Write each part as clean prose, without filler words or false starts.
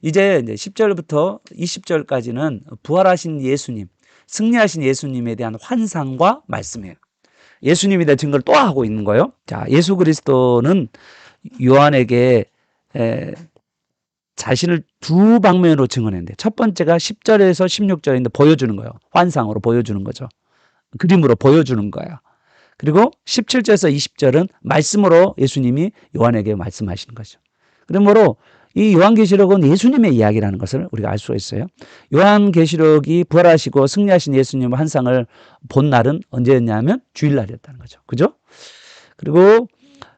이제 10절부터 20절까지는 부활하신 예수님, 승리하신 예수님에 대한 환상과 말씀이에요. 예수님에 대한 증거를 또 하고 있는 거예요. 자, 예수 그리스도는 요한에게 자신을 두 방면으로 증언했는데, 첫 번째가 10절에서 16절인데 보여주는 거예요. 환상으로 보여주는 거죠. 그림으로 보여주는 거예요. 그리고 17절에서 20절은 말씀으로 예수님이 요한에게 말씀하시는 거죠. 그러므로 이 요한계시록은 예수님의 이야기라는 것을 우리가 알 수가 있어요. 요한계시록이 부활하시고 승리하신 예수님의 환상을 본 날은 언제였냐면 주일날이었다는 거죠. 그죠? 그리고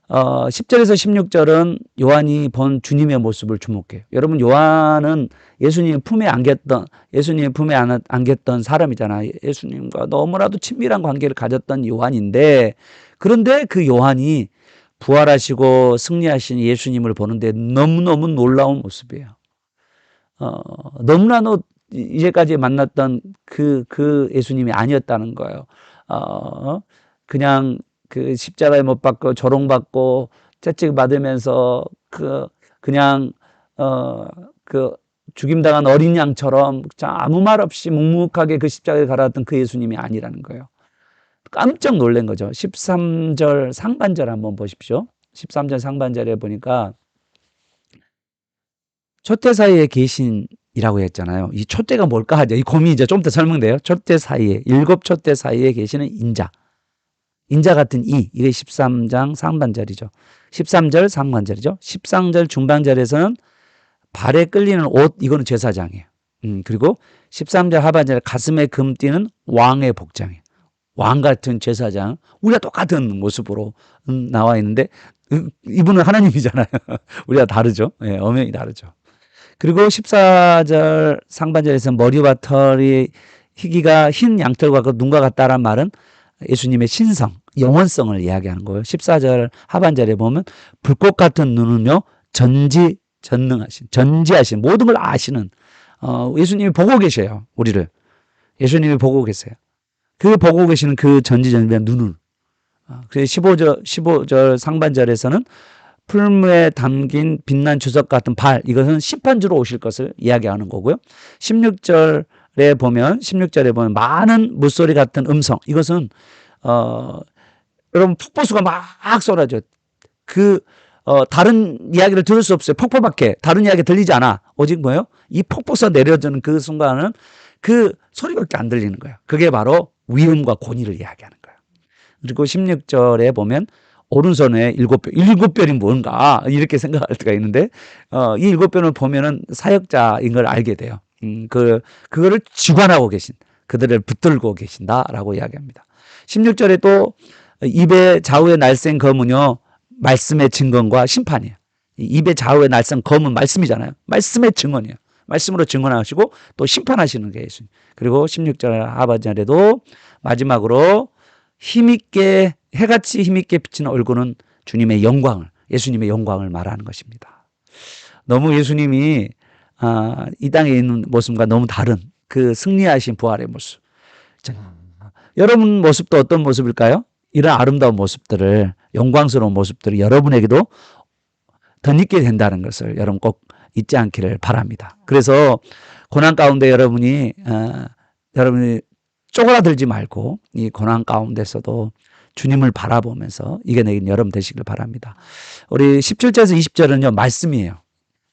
10절에서 16절은 요한이 본 주님의 모습을 주목해요. 여러분, 요한은 예수님 품에 안겼던 사람이잖아요. 예수님과 너무나도 친밀한 관계를 가졌던 요한인데, 그런데 그 요한이 부활하시고 승리하신 예수님을 보는데 너무너무 놀라운 모습이에요. 너무나도 이제까지 만났던 그 예수님이 아니었다는 거예요. 그냥 그 십자가에 못 박고 조롱받고 채찍 받으면서 그냥 죽임당한 어린 양처럼 아무 말 없이 묵묵하게 그 십자가에 갈았던 그 예수님이 아니라는 거예요. 깜짝 놀란 거죠. 13절 상반절 한번 보십시오. 13절 상반절에 보니까 촛대 사이에 계신이라고 했잖아요. 이 촛대가 뭘까 하죠. 이 고민이 이제 좀 더 설명돼요. 촛대 사이에, 7촛대 사이에 계시는 인자. 인자 같은 이게 13장 상반절이죠. 13절 상반절이죠. 13절 중반절에서는 발에 끌리는 옷, 이거는 제사장이에요. 그리고 13절 하반절에 가슴에 금 띠는 왕의 복장이에요. 왕 같은 제사장, 우리가 똑같은 모습으로 나와 있는데, 이분은 하나님이잖아요. 우리가 다르죠. 예, 엄연히 다르죠. 그리고 14절 상반절에서 머리와 털이 희기가 흰 양털과 그 눈과 같다란 말은 예수님의 신성, 영원성을 이야기하는 거예요. 14절 하반절에 보면 불꽃 같은 눈은요, 전지하신, 모든 걸 아시는, 예수님이 보고 계셔요. 우리를. 예수님이 보고 계세요. 그 보고 계시는 그 전지전능한 눈을. 그래서 15절 상반절에서는 풀무에 담긴 빛난 주석 같은 발, 이것은 심판주로 오실 것을 이야기하는 거고요. 16절에 보면 많은 물소리 같은 음성, 이것은 여러분 폭포수가 막 쏟아져. 다른 이야기를 들을 수 없어요. 폭포밖에 다른 이야기 들리지 않아. 오직 뭐예요? 이 폭포수가 내려지는 그 순간은 그 소리밖에 안 들리는 거예요. 그게 바로 위엄과 권위를 이야기하는 거예요. 그리고 16절에 보면 오른손에 7별, 7별이 뭔가 이렇게 생각할 때가 있는데, 이 7별을 보면은 사역자인 걸 알게 돼요. 그거를 주관하고 계신, 그들을 붙들고 계신다라고 이야기합니다. 16절에 또 입의 좌우에 날쌘 검은요, 말씀의 증거과 심판이에요. 입의 좌우에 날쌘 검은 말씀이잖아요. 말씀의 증언이에요. 말씀으로 증언하시고 또 심판하시는 게 예수님. 그리고 16절 하반절에도 마지막으로 해같이 힘있게 비치는 얼굴은 주님의 영광을, 예수님의 영광을 말하는 것입니다. 너무 예수님이 이 땅에 있는 모습과 너무 다른 그 승리하신 부활의 모습. 자, 여러분 모습도 어떤 모습일까요? 이런 아름다운 모습들을, 영광스러운 모습들을 여러분에게도 덧입게 된다는 것을 여러분 꼭 잊지 않기를 바랍니다. 그래서 고난 가운데 여러분이 쪼그라들지 말고 이 고난 가운데서도 주님을 바라보면서 이겨내긴 여러분 되시길 바랍니다. 우리 17절에서 20절은요, 말씀이에요.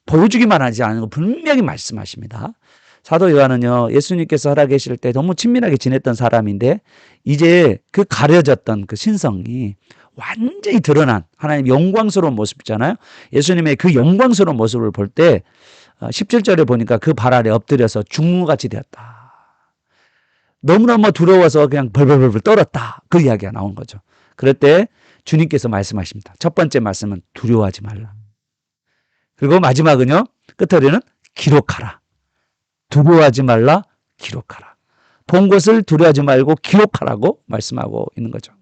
보여주기만 하지 않고 분명히 말씀하십니다. 사도 요한은요, 예수님께서 살아계실 때 너무 친밀하게 지냈던 사람인데, 이제 그 가려졌던 그 신성이 완전히 드러난 하나님 영광스러운 모습이잖아요. 예수님의 그 영광스러운 모습을 볼 때 17절에 보니까 그 발 아래 엎드려서 중무같이 되었다. 너무너무 두려워서 그냥 벌벌벌 떨었다. 그 이야기가 나온 거죠. 그럴 때 주님께서 말씀하십니다. 첫 번째 말씀은 두려워하지 말라. 그리고 마지막은요, 끝으로는 기록하라. 두려워하지 말라, 기록하라. 본 것을 두려워하지 말고 기록하라고 말씀하고 있는 거죠.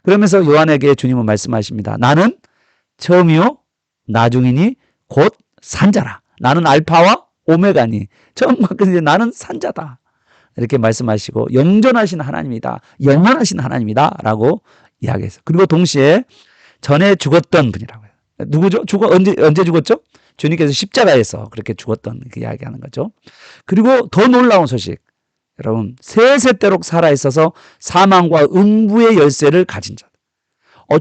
그러면서 요한에게 주님은 말씀하십니다. 나는 처음이요 나중이니 곧 산자라. 나는 알파와 오메가니, 처음과 끝이니 나는 산자다. 이렇게 말씀하시고 영존하신 하나님이다, 영원하신 하나님이다 라고 이야기했어요. 그리고 동시에 전에 죽었던 분이라고 해요. 누구죠? 언제 죽었죠? 주님께서 십자가에서 그렇게 죽었던 그 이야기하는 거죠. 그리고 더 놀라운 소식. 여러분, 세세대록 살아있어서 사망과 음부의 열쇠를 가진 자.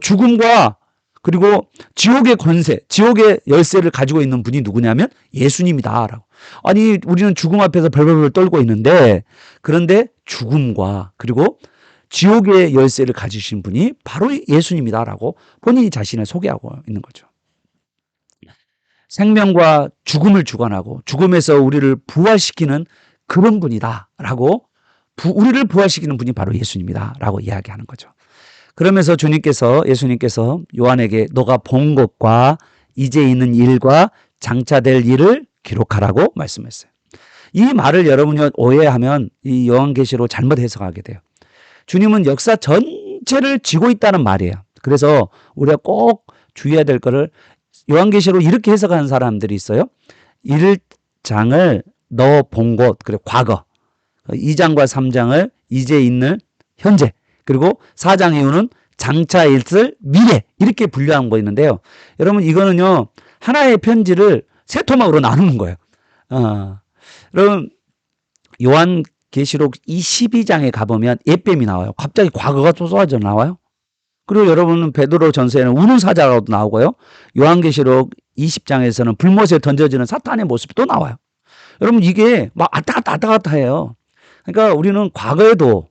죽음과 그리고 지옥의 권세, 지옥의 열쇠를 가지고 있는 분이 누구냐면 예수님이다. 라고. 아니, 우리는 죽음 앞에서 벌벌벌 떨고 있는데, 그런데 죽음과 그리고 지옥의 열쇠를 가지신 분이 바로 예수님이다. 라고 본인이 자신을 소개하고 있는 거죠. 생명과 죽음을 주관하고 죽음에서 우리를 부활시키는 그런 분이다. 라고 우리를 부활시키는 분이 바로 예수님이다. 라고 이야기하는 거죠. 그러면서 예수님께서 요한에게 너가 본 것과 이제 있는 일과 장차될 일을 기록하라고 말씀했어요. 이 말을 여러분이 오해하면 이 요한계시록 잘못 해석하게 돼요. 주님은 역사 전체를 지고 있다는 말이에요. 그래서 우리가 꼭 주의해야 될 거를 요한계시록 이렇게 해석하는 사람들이 있어요. 1장을 너 본 것, 그리고 과거. 2장과 3장을 이제 있는 현재. 그리고 4장 이후는 장차 있을 미래. 이렇게 분류한 거 있는데요. 여러분, 이거는요, 하나의 편지를 세 토막으로 나누는 거예요. 여러분, 요한계시록 22장에 가보면 옛뱀이 나와요. 갑자기 과거가 또 쏟아져 나와요. 그리고 여러분은 베드로 전서에는 우는 사자라고도 나오고요. 요한계시록 20장에서는 불못에 던져지는 사탄의 모습이 또 나와요. 여러분, 이게 막 왔다 갔다 해요. 그러니까 우리는 과거에도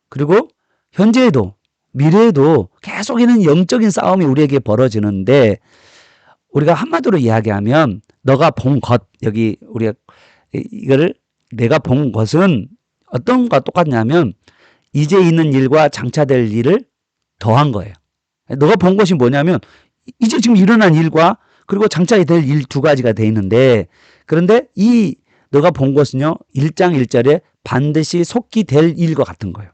그리고 현재에도 미래에도 계속이는 영적인 싸움이 우리에게 벌어지는데, 우리가 한마디로 이야기하면 너가 본 것, 여기 우리가 이거를 내가 본 것은 어떤 것과 똑같냐면 이제 있는 일과 장차될 일을 더한 거예요. 너가 본 것이 뭐냐면 이제 지금 일어난 일과 그리고 장차에 될 일 두 가지가 돼 있는데, 그런데 이 너가 본 것은요 1장 1절에 반드시 속히 될 일과 같은 거예요.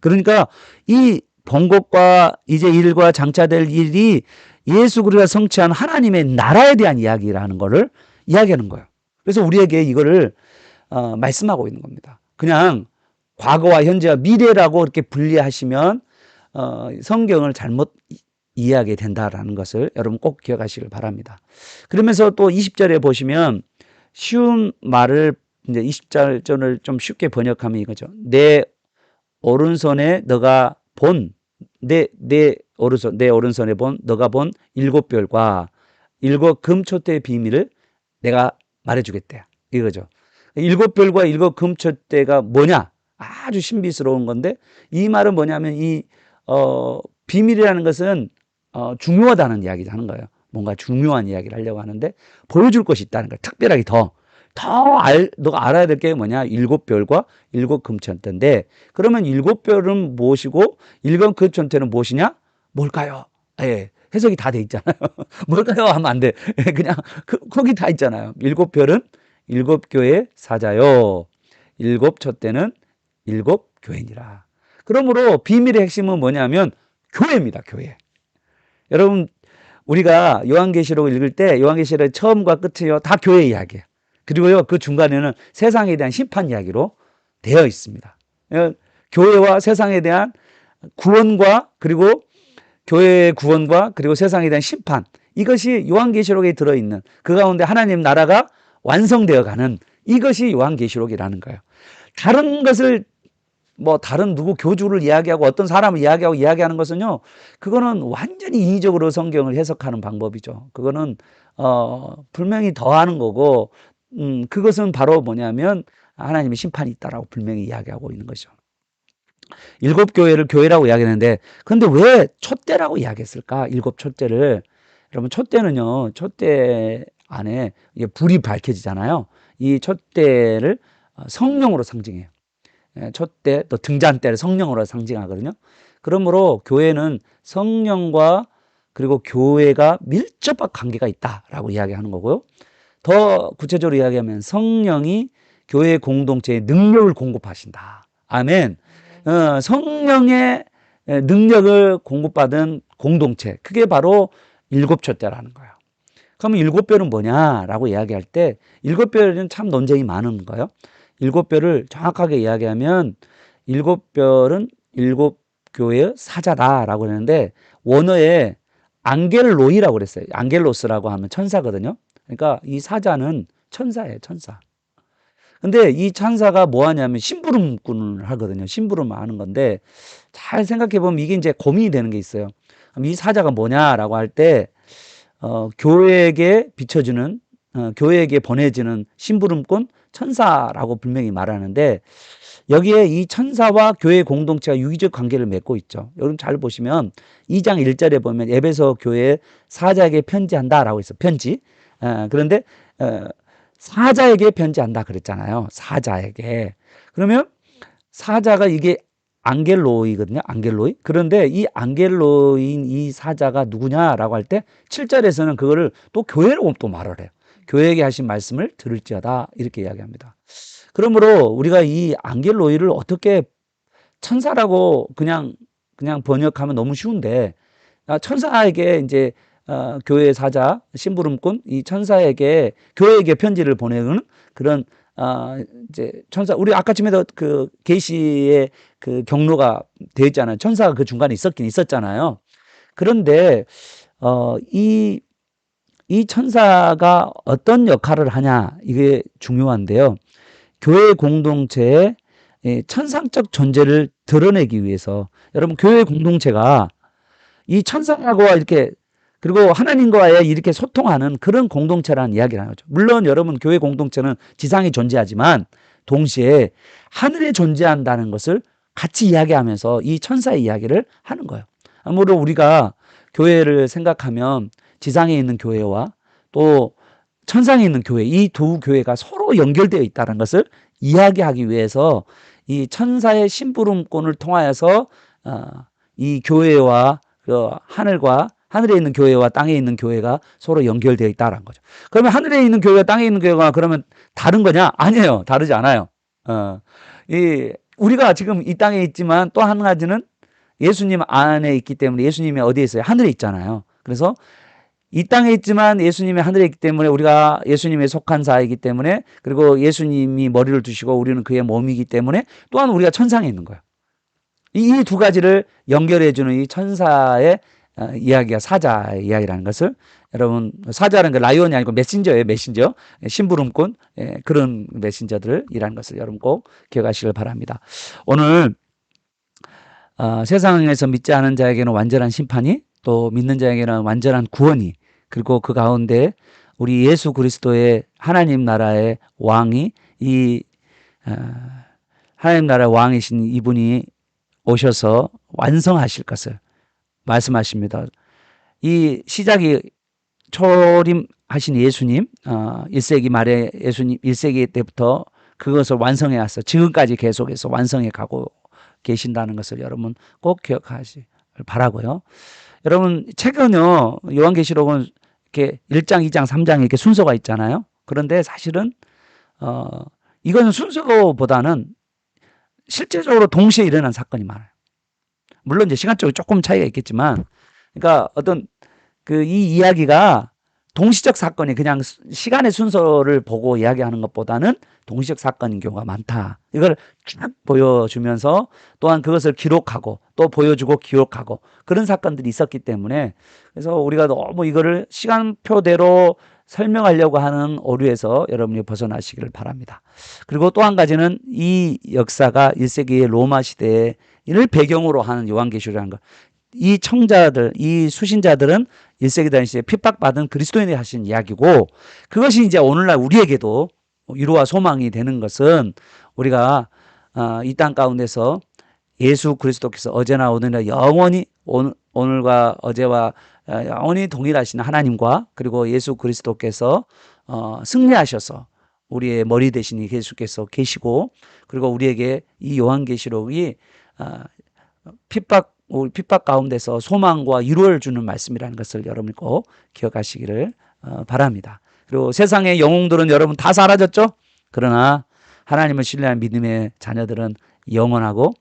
그러니까 이 본 것과 이제 일과 장차될 일이 예수 그리스도가 성취한 하나님의 나라에 대한 이야기라는 거를 이야기하는 거예요. 그래서 우리에게 이거를 말씀하고 있는 겁니다. 그냥 과거와 현재와 미래라고 이렇게 분리하시면 성경을 잘못 이해하게 된다라는 것을 여러분 꼭 기억하시길 바랍니다. 그러면서 또 20절에 보시면 쉬운 말을 이제 20절을 좀 쉽게 번역하면 이거죠. 내 오른손에 너가 본 내 오른손에 본 너가 본 7별과 7 금촛대의 비밀을 내가 말해주겠대. 이거죠. 7별과 7 금촛대가 뭐냐? 아주 신비스러운 건데, 이 말은 뭐냐면 비밀이라는 것은 중요하다는 이야기를 하는 거예요. 뭔가 중요한 이야기를 하려고 하는데 보여줄 것이 있다는 거예요. 특별하게 너가 알아야 될 게 뭐냐? 7별과 7 금천대인데, 그러면 7별은 무엇이고 7 금천대는 무엇이냐? 뭘까요? 예, 해석이 다 돼 있잖아요. 뭘까요? 하면 안 돼. 그냥 거기 다 있잖아요. 7별은 7교회의 사자요. 7 촛대는 7 교회니라. 그러므로 비밀의 핵심은 뭐냐면 교회입니다. 교회. 여러분, 우리가 요한계시록을 읽을 때 요한계시록의 처음과 끝이요 다 교회 이야기예요. 그리고요 그 중간에는 세상에 대한 심판 이야기로 되어 있습니다. 교회와 세상에 대한 구원과 그리고 교회의 구원과 그리고 세상에 대한 심판, 이것이 요한계시록에 들어있는 그 가운데 하나님 나라가 완성되어 가는 이것이 요한계시록이라는 거예요. 다른 것을 다른 누구 교주를 이야기하고 어떤 사람을 이야기하는 것은요, 그거는 완전히 인위적으로 성경을 해석하는 방법이죠. 그거는 분명히 더하는 거고, 그것은 바로 뭐냐면 하나님의 심판이 있다라고 분명히 이야기하고 있는 것이죠. 7 교회를 교회라고 이야기하는데, 근데 왜 촛대라고 이야기했을까? 7 촛대를. 여러분, 촛대는요, 촛대 안에 이게 불이 밝혀지잖아요. 이 촛대를 성령으로 상징해요. 촛대 또 등잔대를 성령으로 상징하거든요. 그러므로 교회는 성령과 그리고 교회가 밀접한 관계가 있다라고 이야기하는 거고요. 더 구체적으로 이야기하면 성령이 교회 공동체에 능력을 공급하신다. 아멘. 성령의 능력을 공급받은 공동체, 그게 바로 7 촛대라는 거예요. 그러면 7별은 뭐냐라고 이야기할 때 7별은 참 논쟁이 많은 거예요. 7별을 정확하게 이야기하면 7별은 7 교회의 사자다라고 했는데, 원어에 앙겔로이라고 그랬어요. 앙겔로스라고 하면 천사거든요. 그러니까 이 사자는 천사예요, 천사. 근데 이 천사가 뭐 하냐면 심부름꾼을 하거든요. 심부름을 하는 건데 잘 생각해 보면 이게 이제 고민이 되는 게 있어요. 그럼 이 사자가 뭐냐라고 할 때 교회에게 비춰주는 교회에게 보내지는 심부름꾼 천사라고 분명히 말하는데 여기에 이 천사와 교회 공동체가 유기적 관계를 맺고 있죠. 여러분 잘 보시면 2장 1절에 보면 에베소 교회 사자에게 편지한다라고 있어요. 편지. 그런데 사자에게 편지한다 그랬잖아요. 사자에게. 그러면 사자가 이게 안겔로이거든요. 안겔로이. 그런데 이 안겔로인 이 사자가 누구냐라고 할 때 7절에서는 그거를 또 교회로 또 말을 해요. 교회에게 하신 말씀을 들을지어다 이렇게 이야기합니다. 그러므로 우리가 이 안겔로이를 어떻게 천사라고 그냥 번역하면 너무 쉬운데 천사에게 이제 교회 사자 심부름꾼 이 천사에게 교회에게 편지를 보내는 그런 이제 천사 우리 아까쯤에도 그 계시의 그 경로가 되어 있잖아요. 천사가 그 중간에 있었긴 있었잖아요. 그런데 이 천사가 어떤 역할을 하냐 이게 중요한데요. 교회 공동체의 천상적 존재를 드러내기 위해서 여러분 교회 공동체가 이 천사하고 이렇게 그리고 하나님과의 이렇게 소통하는 그런 공동체라는 이야기를 하는 거죠. 물론 여러분 교회 공동체는 지상에 존재하지만 동시에 하늘에 존재한다는 것을 같이 이야기하면서 이 천사의 이야기를 하는 거예요. 아무래도 우리가 교회를 생각하면 지상에 있는 교회와 또 천상에 있는 교회 이 두 교회가 서로 연결되어 있다는 것을 이야기하기 위해서 이 천사의 심부름꾼을 통하여서 이 교회와 그 하늘에 있는 교회와 땅에 있는 교회가 서로 연결되어 있다는 거죠. 그러면 하늘에 있는 교회와 땅에 있는 교회가 그러면 다른 거냐? 아니에요. 다르지 않아요. 우리가 지금 이 땅에 있지만 또 한 가지는 예수님 안에 있기 때문에 예수님이 어디에 있어요? 하늘에 있잖아요. 그래서 이 땅에 있지만 예수님이 하늘에 있기 때문에 우리가 예수님에 속한 자이기 때문에 그리고 예수님이 머리를 두시고 우리는 그의 몸이기 때문에 또한 우리가 천상에 있는 거예요. 이 두 가지를 연결해주는 이 천사의 이야기가 사자의 이야기라는 것을 여러분 사자라는 게 라이온이 아니고 메신저예요. 메신저. 심부름꾼 그런 메신저들이라는 것을 여러분 꼭 기억하시길 바랍니다. 오늘 세상에서 믿지 않은 자에게는 완전한 심판이 또 믿는 자에게는 완전한 구원이 그리고 그 가운데 우리 예수 그리스도의 하나님 나라의 왕이 이 하나님 나라의 왕이신 이분이 오셔서 완성하실 것을 말씀하십니다. 이 시작이 초림하신 예수님 1세기 말에 예수님 1세기 때부터 그것을 완성해 왔어. 지금까지 계속해서 완성해 가고 계신다는 것을 여러분 꼭 기억하시길 바라고요. 여러분 책은요 요한계시록은 이렇게 1장, 2장, 3장 이렇게 순서가 있잖아요. 그런데 사실은 이건 순서보다는 실제적으로 동시에 일어난 사건이 많아요. 물론 이제 시간적으로 조금 차이가 있겠지만, 그러니까 어떤 이 이야기가 동시적 사건이 그냥 시간의 순서를 보고 이야기하는 것보다는 동시적 사건인 경우가 많다. 이걸 쫙 보여주면서 또한 그것을 기록하고 또 보여주고 기록하고 그런 사건들이 있었기 때문에 그래서 우리가 너무 이거를 시간표대로 설명하려고 하는 오류에서 여러분이 벗어나시기를 바랍니다. 그리고 또 한 가지는 이 역사가 1세기의 로마 시대를 배경으로 하는 요한계시록이라는 것. 이 청자들, 이 수신자들은 1세기 당시에 핍박받은 그리스도인이 하신 이야기고 그것이 이제 오늘날 우리에게도 위로와 소망이 되는 것은 우리가 이 땅 가운데서 예수 그리스도께서 어제나 오늘이나 영원히 오늘과 어제와 영원히 동일하신 하나님과 그리고 예수 그리스도께서 승리하셔서 우리의 머리 대신 예수께서 계시고 그리고 우리에게 이 요한계시록이 핍박 가운데서 소망과 위로를 주는 말씀이라는 것을 여러분 꼭 기억하시기를 바랍니다. 그리고 세상의 영웅들은 여러분 다 사라졌죠? 그러나 하나님을 신뢰하는 믿음의 자녀들은 영원하고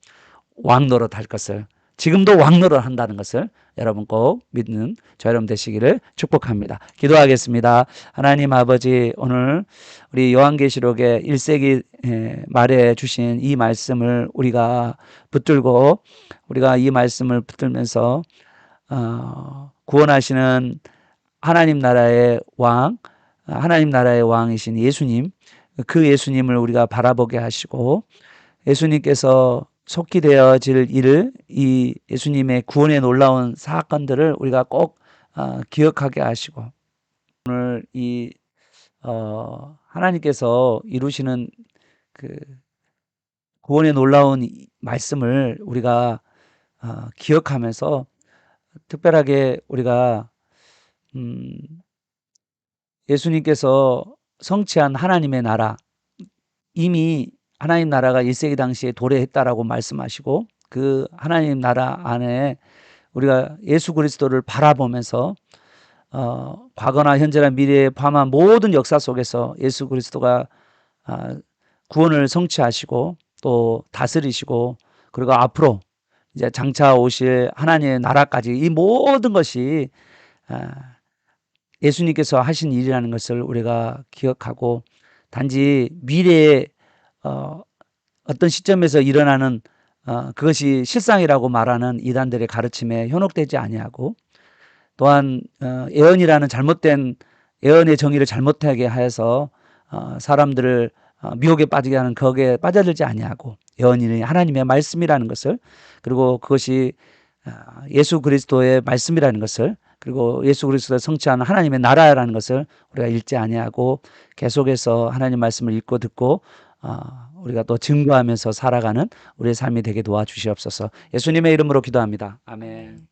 왕노릇 할 것을 지금도 왕노릇 한다는 것을 여러분 꼭 믿는 저 여러분 되시기를 축복합니다. 기도하겠습니다. 하나님 아버지 오늘 우리 요한계시록의 1세기 말에 주신 이 말씀을 우리가 붙들고 우리가 이 말씀을 붙들면서 구원하시는 하나님 나라의 왕 하나님 나라의 왕이신 예수님, 그 예수님을 우리가 바라보게 하시고 예수님께서 속히 되어질 일을, 이 예수님의 구원의 놀라운 사건들을 우리가 꼭 기억하게 하시고 오늘 이 하나님께서 이루시는 그 구원의 놀라운 말씀을 우리가 기억하면서 특별하게 우리가 예수님께서 성취한 하나님의 나라, 이미 하나님 나라가 1세기 당시에 도래했다라고 말씀하시고 그 하나님 나라 안에 우리가 예수 그리스도를 바라보면서 과거나 현재나 미래에 포함한 모든 역사 속에서 예수 그리스도가 구원을 성취하시고 또 다스리시고 그리고 앞으로 이제 장차 오실 하나님의 나라까지 이 모든 것이 예수님께서 하신 일이라는 것을 우리가 기억하고 단지 미래에 어떤 시점에서 일어나는 그것이 실상이라고 말하는 이단들의 가르침에 현혹되지 아니하고 또한 예언이라는 잘못된 예언의 정의를 잘못하게 하여서 사람들을 미혹에 빠지게 하는 거기에 빠져들지 아니하고 예언이 하나님의 말씀이라는 것을 그리고 그것이 예수 그리스도의 말씀이라는 것을 그리고 예수 그리스도가 성취하는 하나님의 나라라는 것을 우리가 읽지 아니하고 계속해서 하나님 말씀을 읽고 듣고 우리가 또 증거하면서 살아가는 우리의 삶이 되게 도와주시옵소서. 예수님의 이름으로 기도합니다. 아멘.